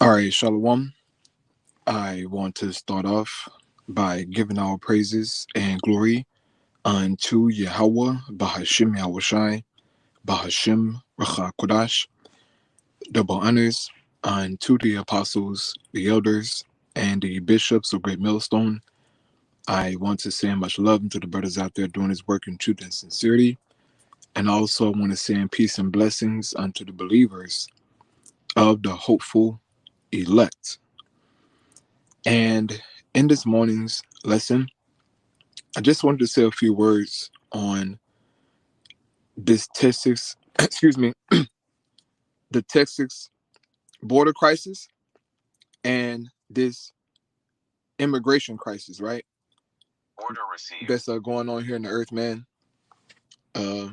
All right, Shalom. I want to start off by giving our praises and glory unto Yahweh, Bahashim Yahushai, Bahashim Racha Kodash, double honors unto the apostles, the elders, and the bishops of Great Millstone. I want to send much love to the brothers out there doing this work in truth and sincerity. And also want to send peace and blessings unto the believers of the hopeful elect. And in this morning's lesson, I just wanted to say a few words on this Texas, excuse me, the Texas border crisis and this immigration crisis, right? Order received. That's going on here in the earth, man. Uh,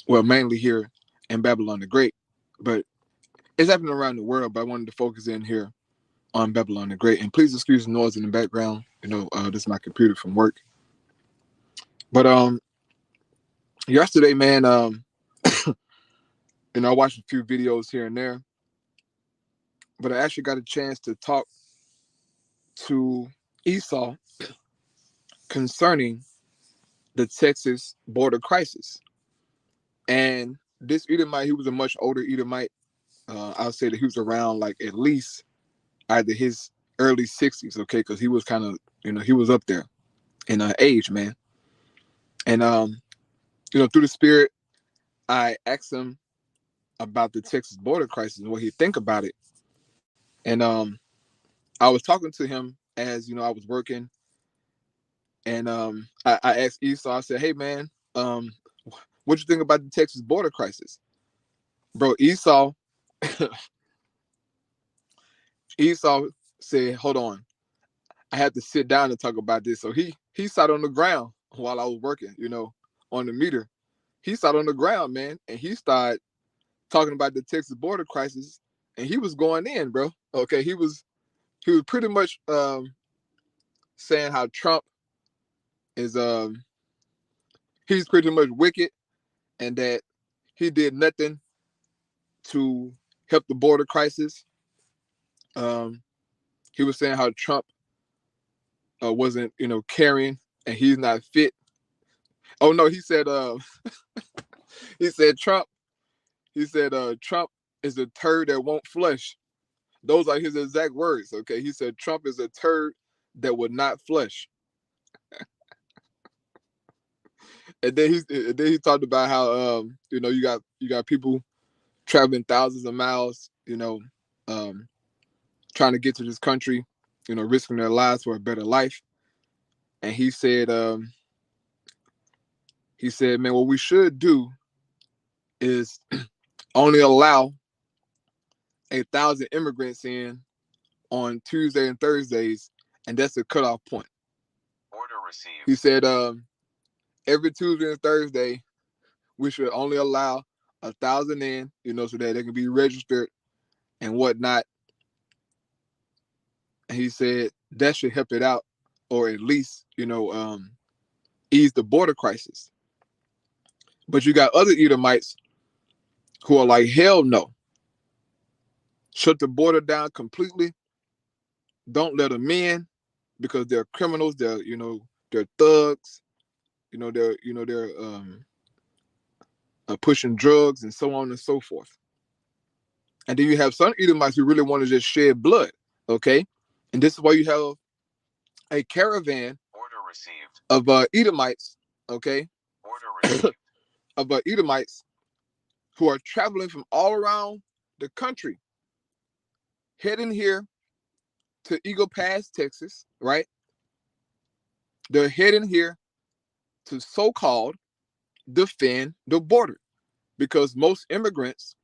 well, mainly here in Babylon the Great, but it's happening around the world. But I wanted to focus in here on Babylon the Great. And please excuse the noise in the background. This is my computer from work. But yesterday, man, I watched a few videos here and there, but I actually got a chance to talk to Esau concerning the Texas border crisis. And this Edomite, he was a much older Edomite. I'll say that he was around like at least either his early 60s, okay, because he was kind of, he was up there in age, man. And through the spirit, I asked him about the Texas border crisis and what he think about it. And I was talking to him as I was working, and I asked Esau. I said, "Hey, man, what you think about the Texas border crisis, bro?" Esau said, "Hold on, I had to sit down and talk about this." So he sat on the ground while I was working, on the meter. He sat on the ground, man, and he started talking about the Texas border crisis, and he was going in, bro. Okay, he was pretty much saying how Trump is he's pretty much wicked, and that he did nothing to help the border crisis. He was saying how Trump wasn't caring, and he's not fit. Oh no, he said he said Trump Trump is a turd that won't flush. Those are his exact words. Okay, he said Trump is a turd that would not flush. And then he talked about how you got people traveling thousands of miles, trying to get to this country, risking their lives for a better life. And he said, man, what we should do is only allow 1,000 immigrants in on Tuesday and Thursdays, and that's the cutoff point. Order received. He said, every Tuesday and Thursday, we should only allow 1,000 in, so that they can be registered and whatnot. And he said that should help it out, or at least, ease the border crisis. But you got other Edomites who are like, hell no. Shut the border down completely. Don't let them in because they're criminals. They're thugs. They're pushing drugs and so on and so forth. And then you have some Edomites who really want to just shed blood. Okay, and this is why you have a caravan Order received. of Edomites. Okay, Order received. of Edomites who are traveling from all around the country, heading here to Eagle Pass, Texas, right? They're heading here to so-called defend the border because most immigrants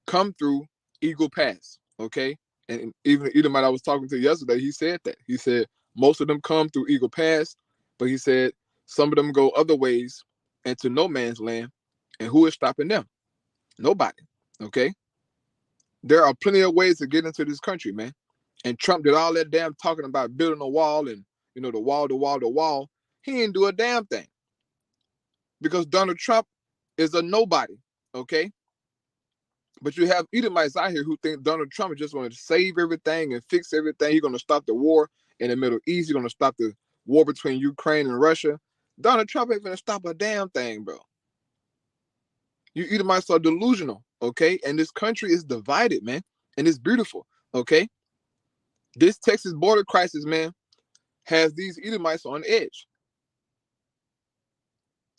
come through Eagle Pass, okay? And even the Edomite I was talking to yesterday, he said that. He said most of them come through Eagle Pass, but he said some of them go other ways into no man's land. And who is stopping them? Nobody, okay? There are plenty of ways to get into this country, man. And Trump did all that damn talking about building a wall and, the wall. He didn't do a damn thing. Because Donald Trump is a nobody, okay? But you have Edomites out here who think Donald Trump is just going to save everything and fix everything. He's going to stop the war in the Middle East. He's going to stop the war between Ukraine and Russia. Donald Trump ain't going to stop a damn thing, bro. You Edomites are delusional, okay? And this country is divided, man. And it's beautiful, okay? This Texas border crisis, man, has these Edomites on edge.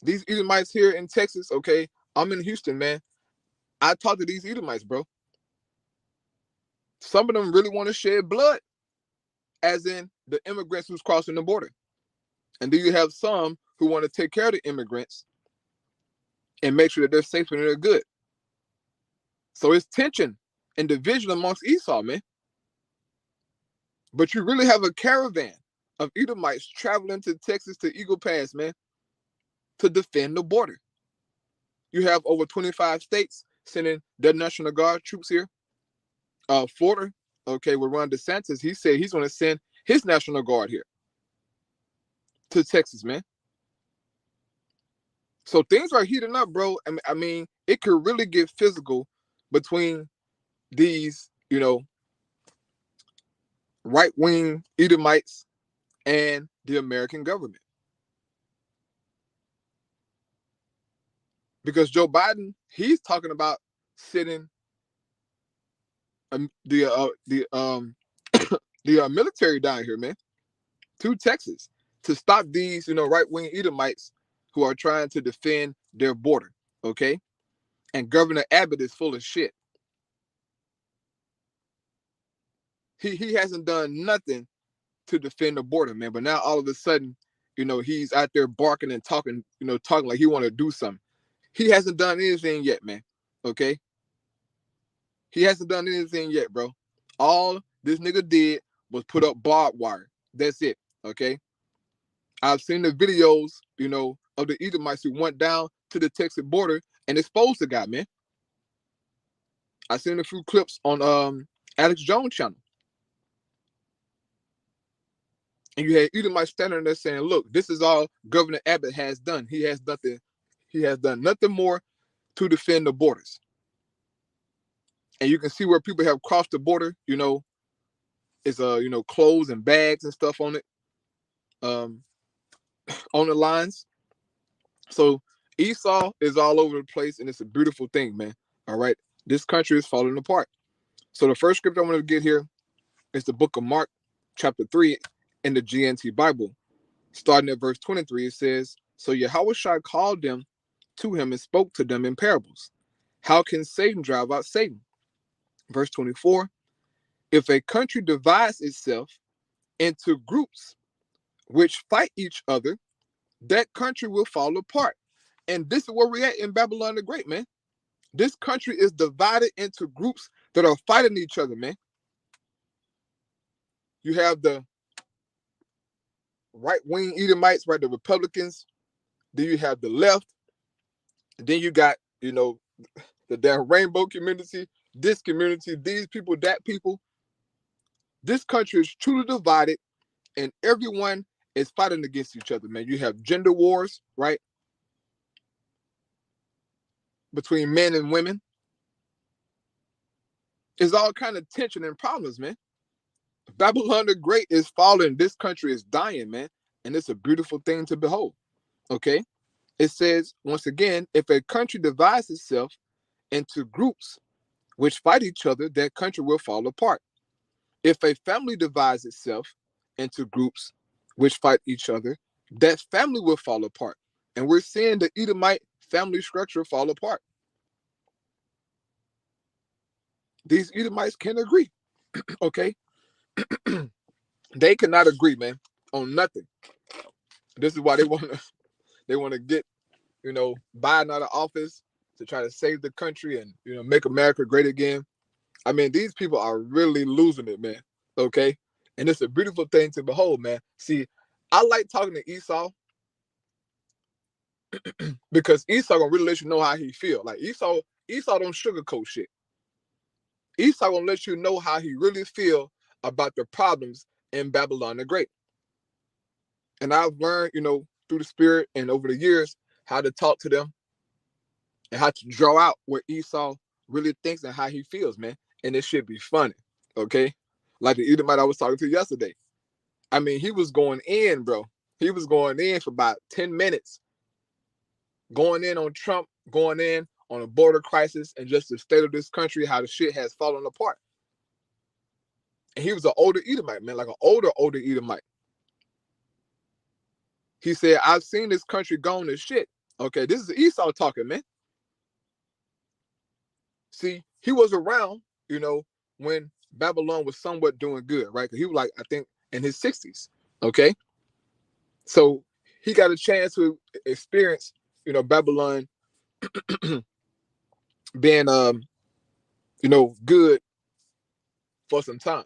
These Edomites here in Texas, okay? I'm in Houston, man. I talk to these Edomites, bro. Some of them really want to shed blood, as in the immigrants who's crossing the border. And then you have some who want to take care of the immigrants and make sure that they're safe and they're good. So it's tension and division amongst Esau, man. But you really have a caravan of Edomites traveling to Texas to Eagle Pass, man, to defend the border. You have over 25 states sending their National Guard troops here. Florida, okay, with Ron DeSantis, he said he's going to send his National Guard here to Texas, man. So things are heating up, bro. I mean, it could really get physical between these, right-wing Edomites and the American government. Because Joe Biden, he's talking about sending the military down here, man, to Texas to stop these, right-wing Edomites who are trying to defend their border, okay? And Governor Abbott is full of shit. He hasn't done nothing to defend the border, man. But now all of a sudden, he's out there barking and talking, talking like he want to do something. He hasn't done anything yet, man. Okay? He hasn't done anything yet, bro. All this nigga did was put up barbed wire. That's it. Okay? I've seen the videos, of the Edomites who went down to the Texas border and exposed the guy, man. I've seen a few clips on Alex Jones' channel. And you had Edomites standing there saying, look, this is all Governor Abbott has done. He has done nothing more to defend the borders. And you can see where people have crossed the border, it's clothes and bags and stuff on it, on the lines. So Esau is all over the place, and it's a beautiful thing, man. All right. This country is falling apart. So the first script I want to get here is the book of Mark, chapter 3 in the GNT Bible. Starting at verse 23, it says, so Yahushua called them to him and spoke to them in parables. How can Satan drive out Satan? Verse 24, if a country divides itself into groups which fight each other, that country will fall apart. And this is where we're at in Babylon the Great, man. This country is divided into groups that are fighting each other, man. You have the right-wing Edomites, right, the Republicans. Then you have the left. Then you got, the damn rainbow community, this community, these people, that people. This country is truly divided, and everyone is fighting against each other, man. You have gender wars, right? Between men and women. There's all kind of tension and problems, man. Babylon the Great is falling. This country is dying, man. And it's a beautiful thing to behold. Okay? It says, once again, if a country divides itself into groups which fight each other, that country will fall apart. If a family divides itself into groups which fight each other, that family will fall apart. And we're seeing the Edomite family structure fall apart. These Edomites can't agree. Okay? They cannot agree, man, on nothing. This is why they want to get, Biden out of office to try to save the country and, make America great again. I mean, these people are really losing it, man. Okay? And it's a beautiful thing to behold, man. See, I like talking to Esau because Esau gonna really let you know how he feel. Like Esau don't sugarcoat shit. Esau gonna let you know how he really feel about the problems in Babylon the Great. And I've learned, through the spirit and over the years, how to talk to them and how to draw out where Esau really thinks and how he feels, man. And it should be funny, okay? Like the Edomite I was talking to yesterday. I mean, he was going in, bro. He was going in for about 10 minutes, going in on Trump, going in on a border crisis and just the state of this country, how the shit has fallen apart. And he was an older Edomite, man, like an older Edomite. He said, I've seen this country gone to shit. Okay, this is Esau talking, man. See, he was around, when Babylon was somewhat doing good, right? Because he was like, I think, in his 60s. Okay. So he got a chance to experience, Babylon being good for some time.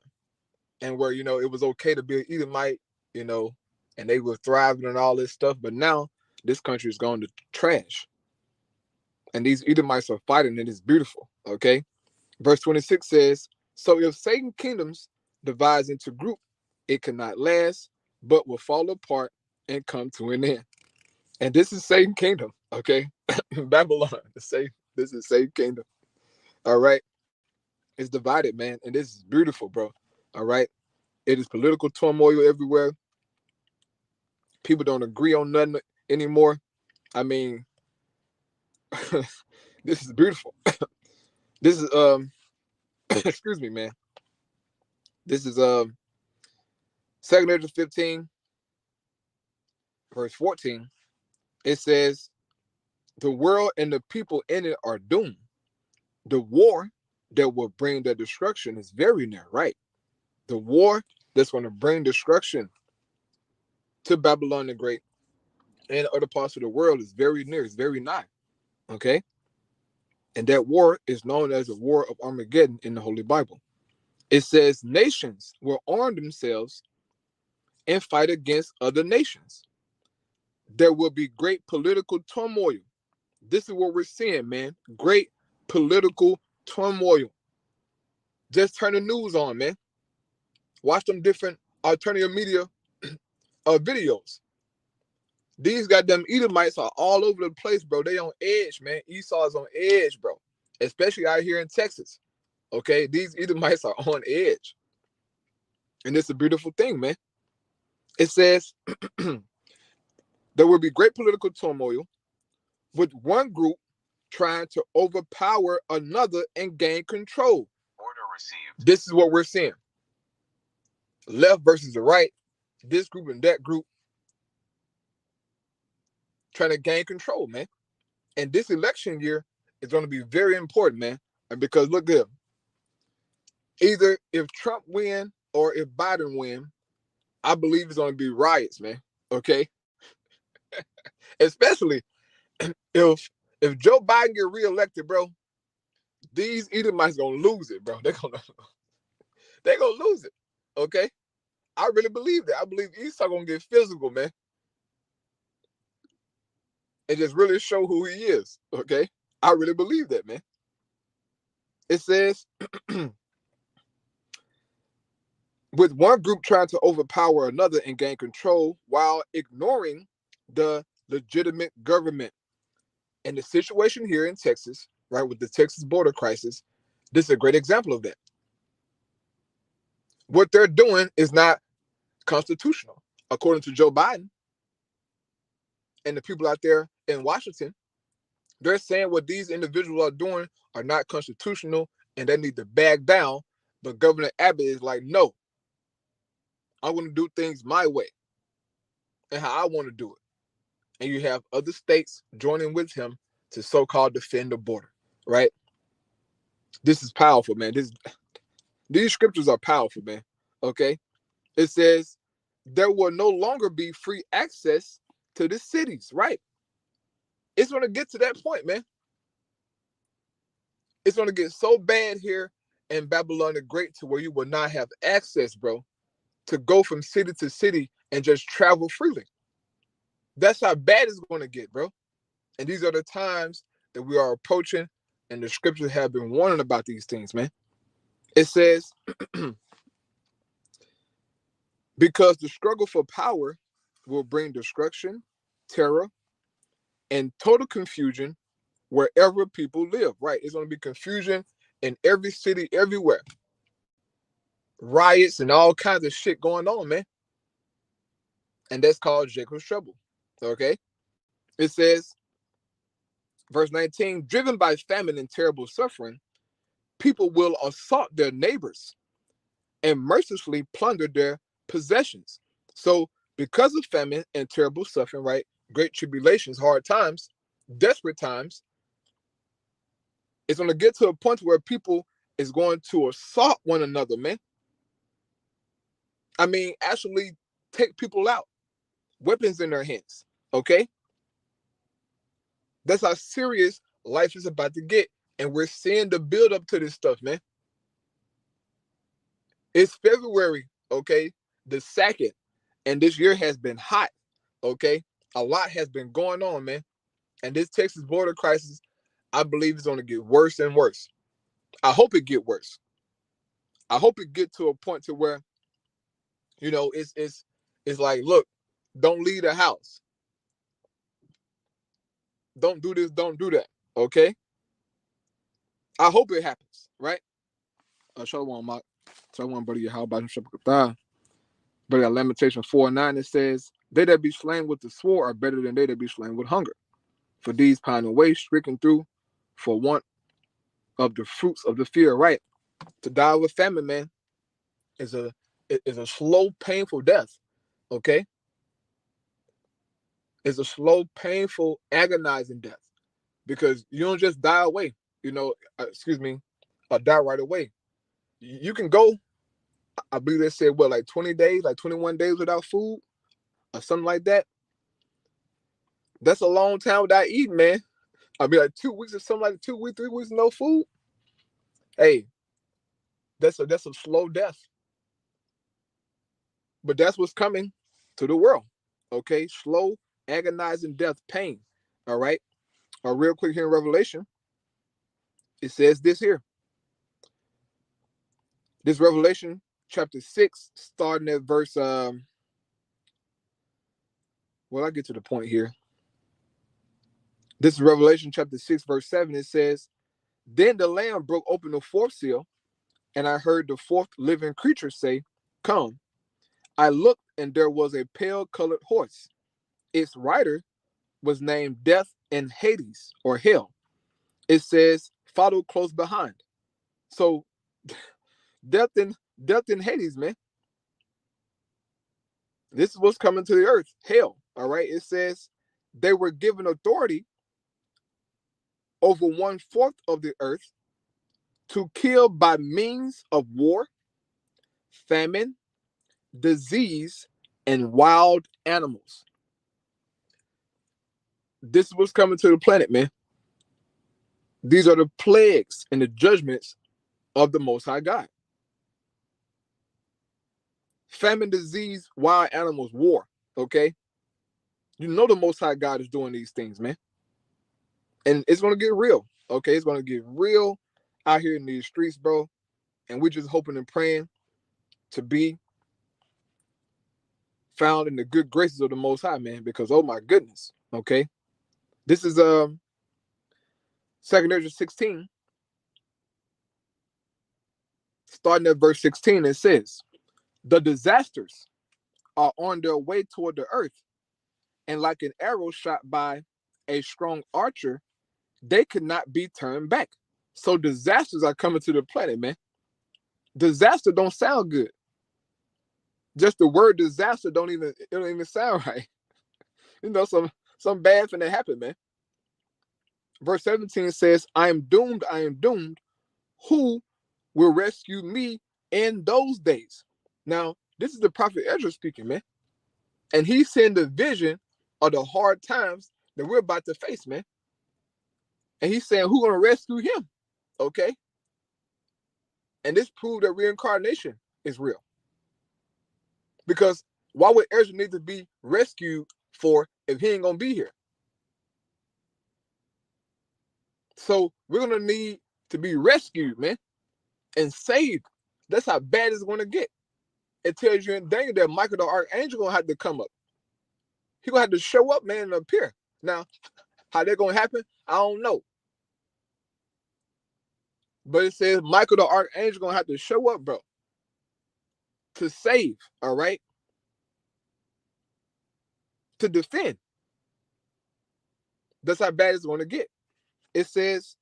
And where, it was okay to be an Edomite, and they were thriving and all this stuff. But now this country is going to trash. And these Edomites are fighting, and it's beautiful. Okay. Verse 26 says, so if Satan's kingdoms divides into group, it cannot last, but will fall apart and come to an end. And this is Satan's kingdom, okay? Babylon, this is Satan's kingdom. All right. It's divided, man. And this is beautiful, bro. All right. It is political turmoil everywhere. People don't agree on nothing anymore. I mean, this is beautiful. This is excuse me, man. This is 2 Corinthians 15, verse 14. It says, the world and the people in it are doomed. The war that will bring the destruction is very near, right? The war that's going to bring destruction to Babylon the Great and other parts of the world is very near, it's very nigh, okay? And that war is known as the War of Armageddon in the Holy Bible. It says nations will arm themselves and fight against other nations. There will be great political turmoil. This is what we're seeing, man. Great political turmoil. Just turn the news on, man. Watch them different alternative media videos. These goddamn Edomites are all over the place, bro. They on edge, man. Esau's on edge, bro. Especially out here in Texas. Okay, these Edomites are on edge. And it's a beautiful thing, man. It says, there will be great political turmoil with one group trying to overpower another and gain control. Order received. This is what we're seeing. Left versus the right. This group and that group trying to gain control, man. And this election year is going to be very important, man. Because look at him. Either if Trump win or if Biden win, I believe it's going to be riots, man. Okay? Especially if Joe Biden get reelected, bro, these Edomites going to lose it, bro. They're going to lose it. Okay? I really believe that. I believe Esau going to get physical, man. And just really show who he is. Okay? I really believe that, man. It says, with one group trying to overpower another and gain control while ignoring the legitimate government. And the situation here in Texas, right, with the Texas border crisis, this is a great example of that. What they're doing is not constitutional, according to Joe Biden and the people out there in Washington. They're saying what these individuals are doing are not constitutional and they need to back down. But Governor Abbott is like, no, I want to do things my way and how I want to do it. And you have other states joining with him to so-called defend the border, right? This is powerful, man. These scriptures are powerful, man. Okay? It says there will no longer be free access to the cities, right? It's going to get to that point, man. It's going to get so bad here in Babylon the Great to where you will not have access, bro, to go from city to city and just travel freely. That's how bad it's going to get, bro. And these are the times that we are approaching, and the scriptures have been warning about these things, man. It says, because the struggle for power will bring destruction, terror, and total confusion wherever people live, right? It's going to be confusion in every city, everywhere. Riots and all kinds of shit going on, man. And that's called Jacob's trouble. Okay? It says, verse 19, driven by famine and terrible suffering, people will assault their neighbors and mercilessly plunder their possessions. So, because of famine and terrible suffering, right? Great tribulations, hard times, desperate times, it's going to get to a point where people is going to assault one another, man. I mean, actually take people out, weapons in their hands. Okay? That's how serious life is about to get. And we're seeing the build up to this stuff, man. It's February, okay? The 2nd. And this year has been hot, okay? A lot has been going on, man. And this Texas border crisis, I believe, is going to get worse and worse. I hope it get worse. I hope it get to a point to where, you know, it's like, look, don't leave the house. Don't do this, don't do that, okay? I hope it happens, right? Shalom, Mark. Shalom, buddy. How about him? But at Lamentation 4:9, it says, they that be slain with the sword are better than they that be slain with hunger. For these pine away, stricken through for want of the fruits of the field, right? To die with famine, man, is a slow, painful death, okay? It's a slow, painful, agonizing death. Because you don't just die away, you know, die right away. You can go, I believe they said, what, like 20 days, like 21 days without food or something like that. That's a long time without eating, man. I mean, like 2 weeks or something, like 2 weeks, 3 weeks, no food. Hey, that's a slow death. But that's what's coming to the world. Okay, slow, agonizing death, pain. All right. Real quick here in Revelation, it says this here. This Revelation chapter 6, starting at verse well, I get to the point here. This is Revelation chapter 6, verse 7. It says, then the Lamb broke open the fourth seal, and I heard the fourth living creature say, come. I looked, and there was a pale colored horse. Its rider was named Death and Hades, or Hell. It says, follow close behind. So, death and Hades, man. This is what's coming to the earth, hell. All right. It says they were given authority over 1/4 of the earth to kill by means of war, famine, disease, and wild animals. This is what's coming to the planet, man. These are the plagues and the judgments of the Most High God. Famine, disease, wild animals, war. Okay. You know the Most High God is doing these things, man. And it's going to get real. Okay. It's going to get real out here in these streets, bro. And we're just hoping and praying to be found in the good graces of the Most High, man. Because, oh my goodness. Okay. This is 2 Ezra 16. Starting at verse 16, it says, the disasters are on their way toward the earth, and like an arrow shot by a strong archer, they could not be turned back. So disasters are coming to the planet, man. Disaster don't sound good. Just the word disaster don't even sound right. You know, some bad thing that happened, man. Verse 17 says, I am doomed, I am doomed. Who will rescue me in those days? Now, this is the prophet Ezra speaking, man. And he's seeing the vision of the hard times that we're about to face, man. And he's saying, who's going to rescue him? Okay? And this proved that reincarnation is real. Because why would Ezra need to be rescued for if he ain't going to be here? So we're going to need to be rescued, man, and saved. That's how bad it's going to get. It tells you in Daniel that Michael the archangel going to have to come up. He's going to have to show up, man, and appear. Now, how that's going to happen, I don't know. But it says Michael the archangel gonna have to show up, bro, to save, all right? To defend. That's how bad it's gonna get. It says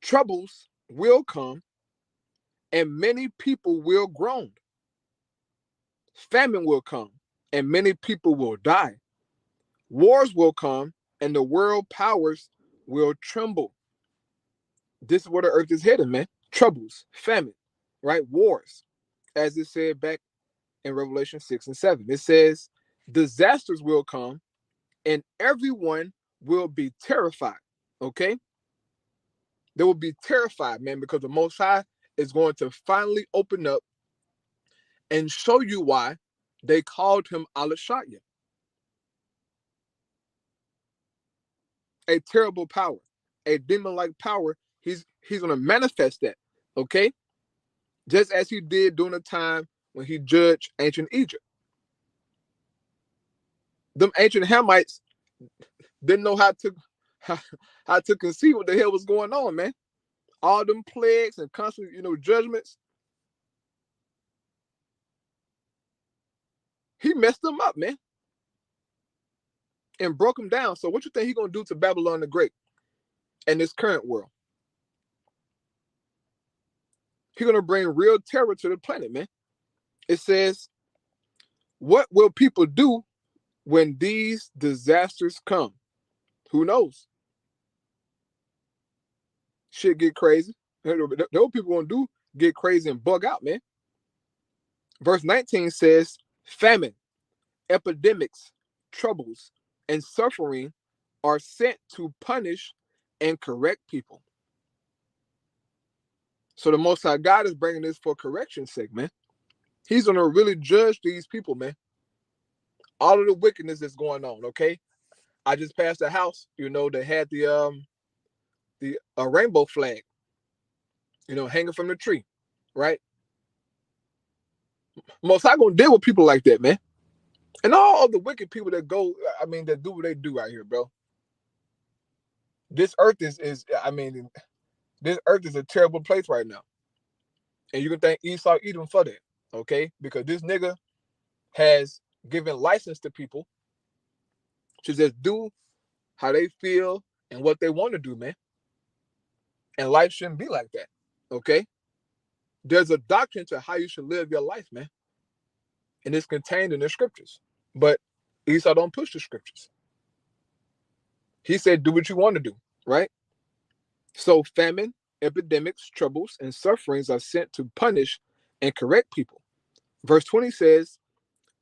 troubles will come and many people will groan. Famine will come and many people will die. Wars will come and the world powers will tremble. This is where the earth is headed, man. Troubles, famine, right? Wars, as it said back in Revelation 6 and 7. It says disasters will come and everyone will be terrified. Okay? They will be terrified, man, because the Most High is going to finally open up and show you why they called him Alashaya. A terrible power, a demon-like power. He's gonna manifest that, okay? Just as he did during the time when he judged ancient Egypt. Them ancient Hamites didn't know how to conceive what the hell was going on, man. All them plagues and constant, judgments. He messed them up, man, and broke them down. So what you think he gonna do to Babylon the Great and this current world? He's gonna bring real terror to the planet, man. It says, what will people do when these disasters come? Who knows? Shit get crazy. Those people gonna do get crazy and bug out, man. Verse 19 says, famine, epidemics, troubles, and suffering are sent to punish and correct people. So the Most High God is bringing this for correction's sake, man. He's gonna really judge these people, man. All of the wickedness that's going on. Okay, I just passed a house, that had the rainbow flag, hanging from the tree, right? Most High gonna deal with people like that, man. And all of the wicked people that that do what they do out here, bro. This earth is this earth is a terrible place right now. And you can thank Esau Edom for that, okay? Because this nigga has given license to people to just do how they feel and what they want to do, man. And life shouldn't be like that, okay? There's a doctrine to how you should live your life, man. And it's contained in the scriptures. But Esau don't push the scriptures. He said, do what you want to do, right? So famine, epidemics, troubles, and sufferings are sent to punish and correct people. Verse 20 says,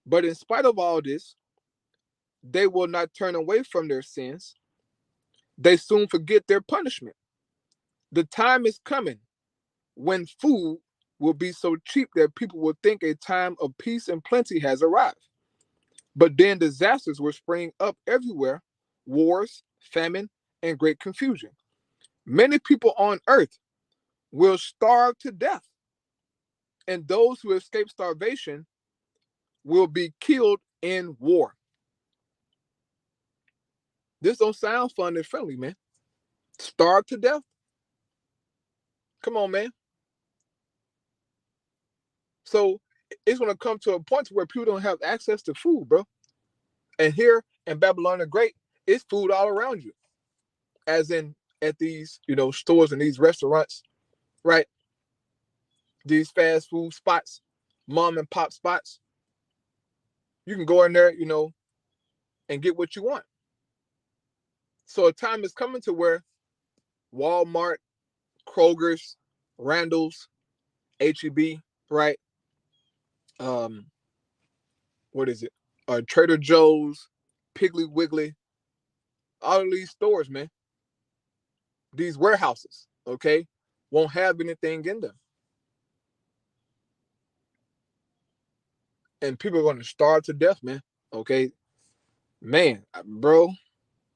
but in spite of all this, they will not turn away from their sins. They soon forget their punishment. The time is coming when food will be so cheap that people will think a time of peace and plenty has arrived. But then disasters will spring up everywhere, wars, famine, and great confusion. Many people on earth will starve to death, and those who escape starvation will be killed in war. This don't sound fun and friendly, man. Starve to death? Come on, man. So it's going to come to a point where people don't have access to food, bro. And here in Babylon the Great, it's food all around you. As in at these, stores and these restaurants, right? These fast food spots, mom and pop spots. You can go in there, and get what you want. So a time is coming to where Walmart, Kroger's, Randall's, HEB, right? What is it? Trader Joe's, Piggly Wiggly, all of these stores, man. These warehouses, okay, won't have anything in them. And people are going to starve to death, man. Okay, man, bro,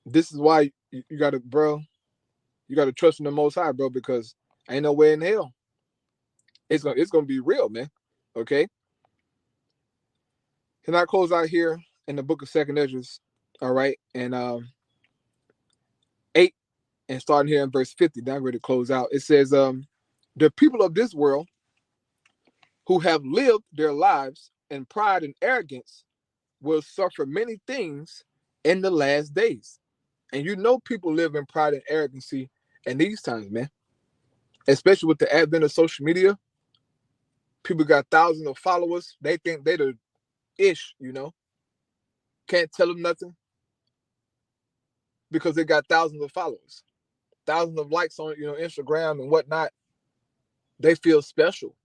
this is why you got to trust in the Most High, bro, because ain't no way in hell it's gonna be real, man. Okay. And I close out here in the book of Second Ezra, all right, and 8 And starting here in verse 50, now I'm ready to close out. It says, the people of this world who have lived their lives in pride and arrogance will suffer many things in the last days. And you know people live in pride and arrogancy in these times, man. Especially with the advent of social media. People got thousands of followers. They think they the ish, you know. Can't tell them nothing because they got thousands of followers. Thousands of likes on, you know, Instagram and whatnot. They feel special.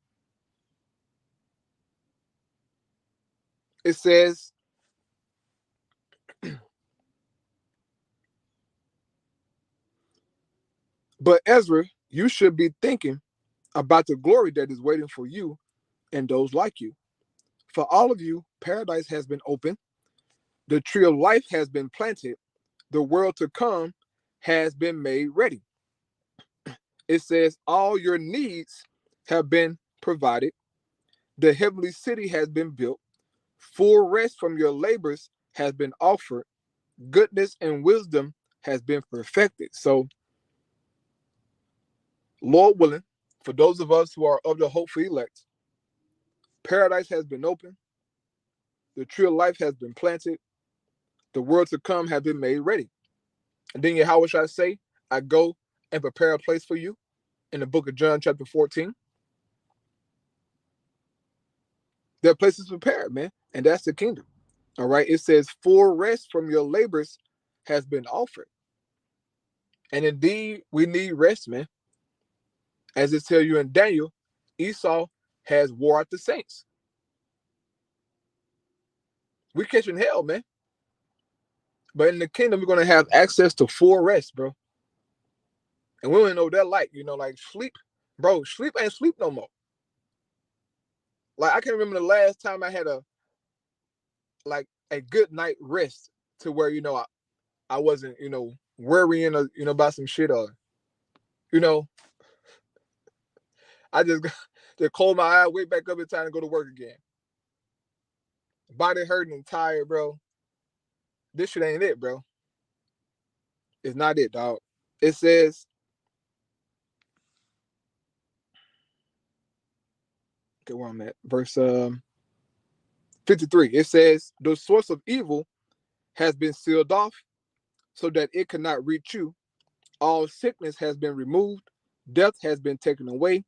It says, but Ezra, you should be thinking about the glory that is waiting for you and those like you. For all of you, paradise has been opened, the tree of life has been planted, the world to come has been made ready. It says, all your needs have been provided, the heavenly city has been built, full rest from your labors has been offered, goodness and wisdom has been perfected. So, Lord willing, for those of us who are of the hopeful elect, paradise has been opened, the tree of life has been planted, the world to come has been made ready. And then Yahweh shall say, I go and prepare a place for you in the book of John, chapter 14. That place is prepared, man. And that's the kingdom. All right. It says, full rest from your labors has been offered. And indeed, we need rest, man. As it tells you in Daniel, Esau has wore out the saints. We're catching hell, man. But in the kingdom, we're going to have access to full rest, bro. And we don't know what that like, you know, like sleep. Bro, sleep ain't sleep no more. Like, I can remember the last time I had a good night rest to where, you know, I wasn't, you know, worrying, or, you know, about some shit, or, you know, I just close my eye, wake back up in time to go to work again. Body hurting and tired, bro. This shit ain't it, bro. It's not it, dog. It says, okay, where I'm at, verse 53. It says, the source of evil has been sealed off so that it cannot reach you. All sickness has been removed, death has been taken away,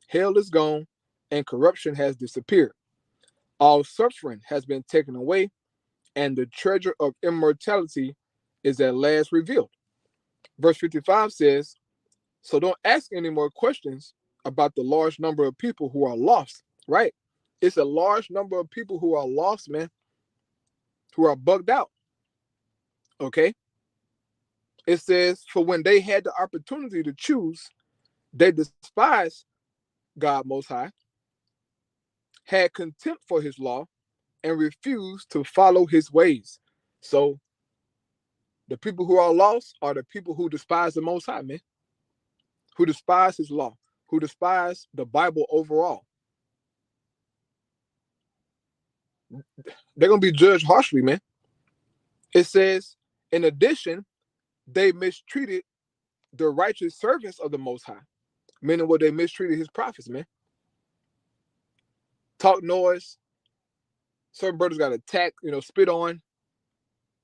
hell is gone, and corruption has disappeared. All suffering has been taken away, and the treasure of immortality is at last revealed. Verse 55 says, so don't ask any more questions about the large number of people who are lost, right? It's a large number of people who are lost, man, who are bugged out, okay? It says, for when they had the opportunity to choose, they despised God Most High, had contempt for his law, and refused to follow his ways. So the people who are lost are the people who despise the Most High, man, who despise his law, who despise the Bible overall. They're going to be judged harshly, man. It says, in addition, they mistreated the righteous servants of the Most High, meaning what, they mistreated his prophets, man. Talk noise. Certain brothers got attacked, you know, spit on,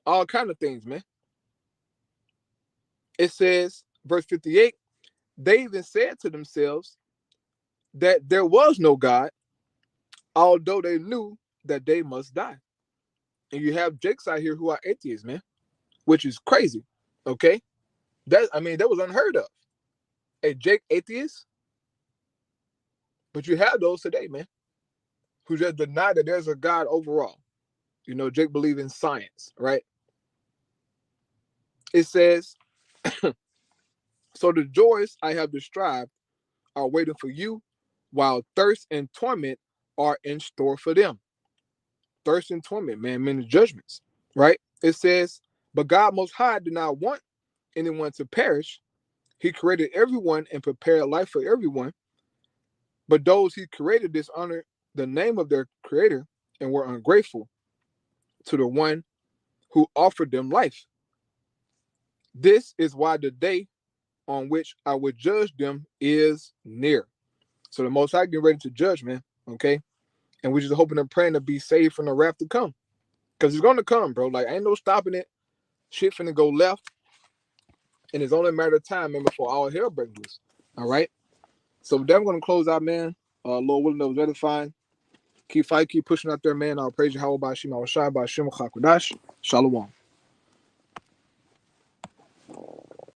all kind of things, man. It says, verse 58, they even said to themselves that there was no God, although they knew that they must die. And you have Jakes out here who are atheists, man, which is crazy. Okay, that was unheard of. A Jake atheist, but you have those today, man, who just deny that there's a God overall. You know, Jake believes in science, right? It says, so the joys I have described are waiting for you, while thirst and torment are in store for them. Thirst and torment, man, means judgments, right? It says, but God Most High did not want anyone to perish. He created everyone and prepared life for everyone. But those he created dishonored the name of their creator and were ungrateful to the one who offered them life. This is why the day on which I would judge them is near. So the Most High getting ready to judge, man. Okay, and we're just hoping and praying to be saved from the wrath to come, because it's gonna come, bro. Like ain't no stopping it. Shit finna go left, and it's only a matter of time, man, before all hell breaks loose. All right. So with that, I'm gonna close out, man. Lord willing, that was edifying. Keep fighting, keep pushing out there, man. I'll praise you. How about Shema Shai, by Shem Chakudash. Shalom.